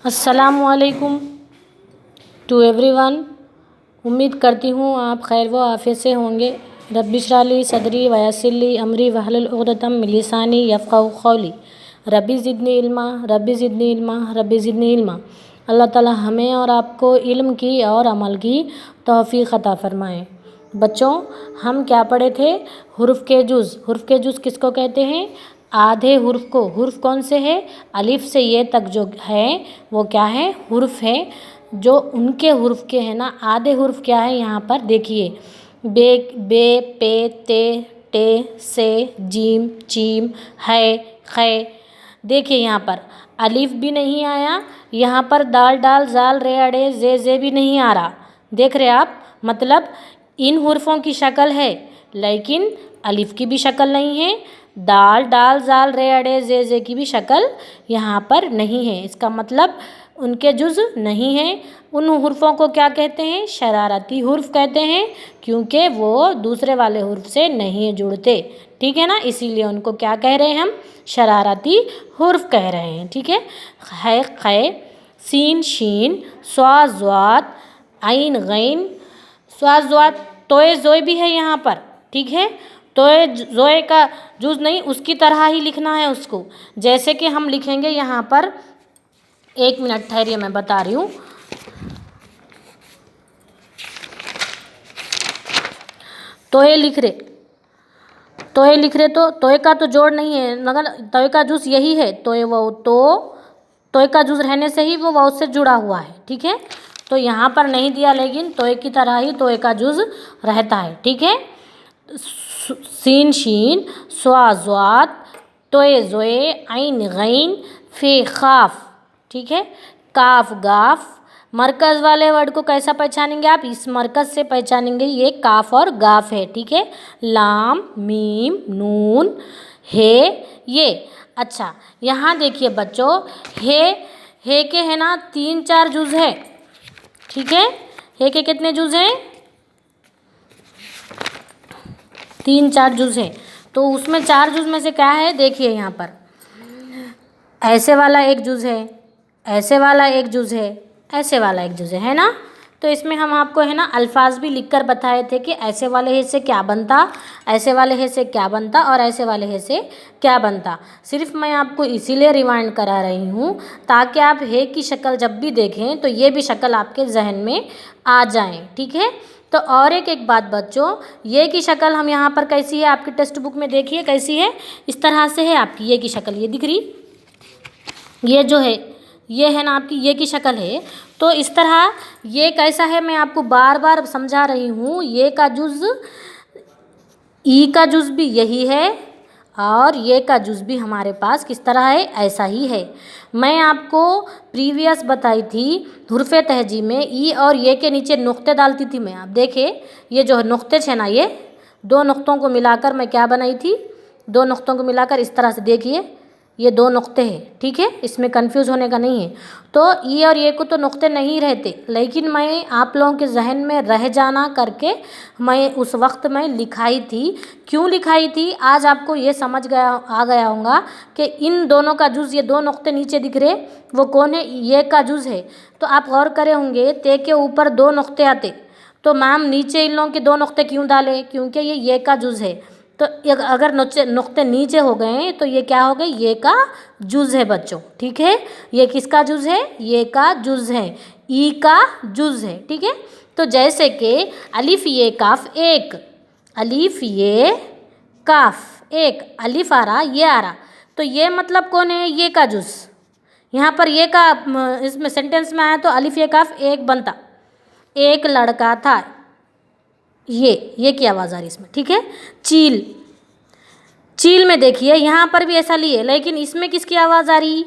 अस्सलामुअलैकुम to everyone. उम्मीद करती हूँ आप खैर व आफियत से होंगे। रब्बि इश्रह ली सदरी वयस्सिर ली अमरी वहलुल उक़दतम मिन लिसानी यफ़क़हू क़ौली। Rabbi ज़िदनी इल्मा rabbi ज़िदनी इल्मा rabbi ज़िदनी इल्मा। अल्लाह ताला हमें और आपको इल्म की और अमल की तौफ़ीक़ अता फ़रमाए। बच्चों, हम क्या पढ़े थे? हुर्फ़ के जुज़। हुर्फ़ के जुज़ किसको कहते हैं? आधे हुर्फ़ को। हुर्फ़ कौन से है? अलिफ से ये तक जो है वो क्या है? हुर्फ़ है। जो उनके हुर्फ़ के हैं ना, आधे हुर्फ़ क्या है यहाँ पर देखिए। बे, बे, पे, ते, टे, से, जीम, चीम, है, खे। देखिए यहाँ पर अलिफ भी नहीं आया, यहाँ पर दाल डाल ज़ाल रे अड़े जे भी नहीं आ रहा। देख रहे आप? मतलब इन हुर्फ़ों की शक्ल है लेकिन अलिफ की भी शक्ल नहीं है, दाल डाल ज़ाल रे अड़े जे की भी शक्ल यहाँ पर नहीं है। इसका मतलब उनके जुज़ नहीं हैं। उन हुर्फ़ों को क्या कहते हैं? शरारती हुर्फ़ कहते हैं, क्योंकि वो दूसरे वाले हुर्फ़ से नहीं जुड़ते। ठीक है ना, इसीलिए उनको क्या कह रहे हैं हम? शरारती हुर्फ़ कह रहे हैं। ठीक है, खे, सीन, शीन, स्वाद, ज़्वाद, आइन, गैन, स्वाद, ज़्वाद, तोए ज़ोए भी है यहाँ पर। ठीक है, तोए ज़ोए का जुज़ नहीं, उसकी तरह ही लिखना है उसको। जैसे कि हम लिखेंगे यहाँ पर, एक मिनट ठहरिए, मैं बता रही हूँ। तोए लिख रहे, तोए लिख रहे तो तोए का तो जोड़ नहीं है, मगर तोए का जुज़ यही है। तोए वो तो तोए का जुज़ रहने से ही वो वाव से जुड़ा हुआ है। ठीक है, तो यहाँ पर नहीं दिया, लेकिन तोए की तरह ही तोए का जुज़ रहता है। ठीक है, सीन, शीन, स्वा, ज़्वाद, तोए ज़ोए, आइन, गैन, फे, ख़ाफ। ठीक है, काफ, गाफ। मरकज़ वाले वर्ड को कैसा पहचानेंगे आप? इस मरकज़ से पहचानेंगे, ये काफ और गाफ है। ठीक है, लाम, मीम, नून, हे, ये। अच्छा, यहाँ देखिए बच्चों, हे के है ना 3-4 जुज़ है। ठीक है, हे के कितने जुज़ हैं? 3-4 जुज़ है। तो उसमें 4 जुज़ में से क्या है? देखिए यहाँ पर ऐसे वाला एक जुज़ है, ऐसे वाला एक जुज़ है, ऐसे वाला एक जुज़ है ना। तो इसमें हम आपको है ना अल्फाज भी लिखकर बताए थे कि ऐसे वाले हे से क्या बनता, ऐसे वाले हे से क्या बनता और ऐसे वाले हे से क्या बनता। सिर्फ मैं आपको इसीलिए रिवाइंड करा रही हूँ ताकि आप हे की शक्ल जब भी देखें तो ये भी शक्ल आपके जहन में आ जाए। ठीक है, तो और एक बात बच्चों, ये की शक्ल हम यहाँ पर कैसी है आपकी टेक्स्ट बुक में देखिए कैसी है। इस तरह से है आपकी ये की शक्ल, ये दिख रही, ये जो है ये है ना आपकी ये की शक्ल है। तो इस तरह ये कैसा है मैं आपको बार बार समझा रही हूँ। ये का जुज़, ई का जुज़ भी यही है और ये का जुज़ भी हमारे पास किस तरह है? ऐसा ही है। मैं आपको प्रीवियस बताई थी हुर्फ़े तहजी में ई और ये के नीचे नुक्ते डालती थी मैं। आप देखिए ये जो नुक्ते थे ना, ये 2 नुक्तों को मिलाकर मैं क्या बनाई थी? 2 नुक्तों को मिलाकर इस तरह से देखिए, ये 2 नुक्ते हैं। ठीक है, इसमें कंफ्यूज होने का नहीं है। तो ई और ये को तो नुक्ते नहीं रहते, लेकिन मैं आप लोगों के जहन में रह जाना करके मैं उस वक्त में लिखाई थी। क्यों लिखाई थी? आज आपको ये समझ आ गया होगा कि इन दोनों का जुज़, ये 2 नुक्ते नीचे दिख रहे वो कौन है? ये का जुज़ है। तो आप गौर करे होंगे ते के ऊपर 2 नुक्ते आते, तो मैम नीचे इन लोगों के 2 नुक्ते क्यों डाले? क्योंकि ये का जुज़ है। तो अगर नुक्ते नीचे हो गए तो ये क्या हो गई? ये का जुज़ है बच्चों। ठीक है, ये किसका जुज़ है? ये का जुज़ है, ई का जुज़ है। ठीक है, तो जैसे कि अलिफ ये काफ एक, अलिफ ये काफ एक, अलिफ आ रहा ये आ रहा, तो ये मतलब कौन है? ये का जुज़। यहाँ पर ये का इसमें सेंटेंस में आया तो अलिफ ये काफ एक बनता। एक लड़का था, ये की आवाज़ आ रही इसमें। ठीक है, चील, चील में देखिए यहाँ पर भी ऐसा लिए, लेकिन इसमें किसकी आवाज़ आ रही?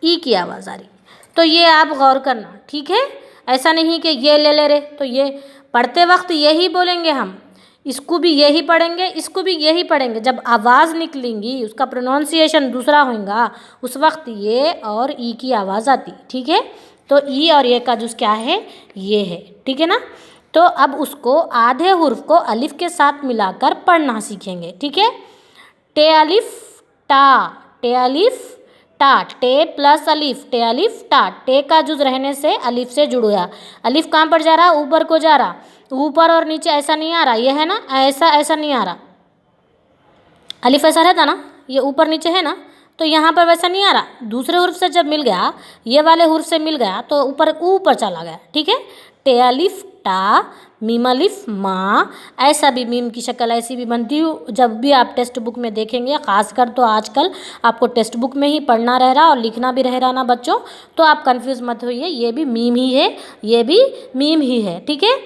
ई की आवाज़ आ रही। तो ये आप गौर करना। ठीक है, ऐसा नहीं कि ये ले रहे तो ये पढ़ते वक्त यही बोलेंगे हम, इसको भी यही पढ़ेंगे, इसको भी यही पढ़ेंगे। जब आवाज़ निकलेंगी उसका प्रोनाउंसिएशन दूसरा होगा, उस वक्त ये और ई की आवाज़ आती। ठीक है, तो ई और ये का जुज़ क्या है? ये है। ठीक है ना, तो अब उसको आधे हुर्फ को अलिफ के साथ मिलाकर पढ़ना सीखेंगे। ठीक है, टे अलिफ टा, टे अलिफ टा, टे प्लस अलिफ, टे अलिफ टा, टे का जुज रहने से अलिफ से जुड़ गया। अलिफ कहाँ पर जा रहा, ऊपर को जा रहा, ऊपर और नीचे ऐसा नहीं आ रहा, ये है ना, ऐसा नहीं आ रहा, अलिफ ऐसा रहता ना, ये ऊपर नीचे है ना, तो यहाँ पर वैसा नहीं आ रहा। दूसरे हुर्फ से जब मिल गया, ये वाले हुर्फ से मिल गया तो ऊपर चला गया, ठीक है। टे अलिफ टा, मीम अलिफ माँ, ऐसा भी मीम की शक्ल ऐसी भी बनती है। जब भी आप टेक्स्ट बुक में देखेंगे, खासकर तो आजकल आपको टेक्स्ट बुक में ही पढ़ना रह रहा और लिखना भी रह रहा ना बच्चों, तो आप कंफ्यूज मत होइए, ये भी मीम ही है, ये भी मीम ही है, ठीक है।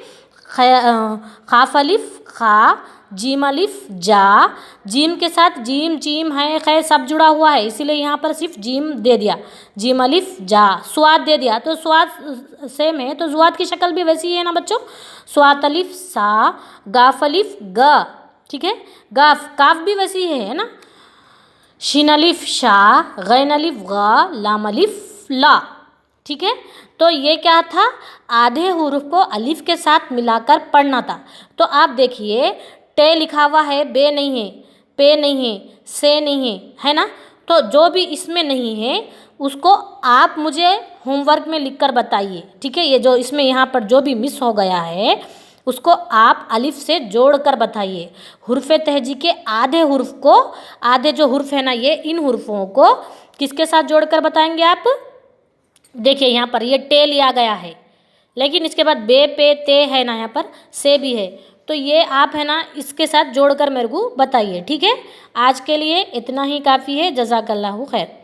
खाफ अलिफ खा, जीम अलिफ जा, जीम के साथ जीम चीम है खै सब जुड़ा हुआ है, इसीलिए यहाँ पर सिर्फ जीम दे दिया, जीम अलिफ जा। स्वाद दे दिया तो स्वाद सेम है, तो जुआद की शक्ल भी वैसी ही है ना बच्चों। स्वात अलिफ सा, गाफ अलिफ ग, ठीक है, गाफ काफ भी वैसी है ना। शिन अलिफ शा, गैन अलिफ ग, लाम अलिफ ला, ठीक है। तो ये क्या था, आधे हुर्फ को अलिफ के साथ मिलाकर पढ़ना था। तो आप देखिए, टे लिखा हुआ है, बे नहीं है, पे नहीं है, से नहीं है ना। तो जो भी इसमें नहीं है उसको आप मुझे होमवर्क में लिखकर बताइए, ठीक है। ये जो इसमें यहाँ पर जो भी मिस हो गया है उसको आप अलिफ से जोड़कर बताइए। हुर्फ तहजी के आधे हुर्फ को, आधे जो हुर्फ है ना, ये इन हुर्फों को किसके साथ जोड़कर बताएंगे आप। देखिए यहाँ पर ये टे लिया गया है, लेकिन इसके बाद बे पे ते है ना, यहाँ पर से भी है, तो ये आप है ना इसके साथ जोड़कर मेरे को बताइए, ठीक है। आज के लिए इतना ही काफ़ी है। जज़ाकल्लाहु खैर।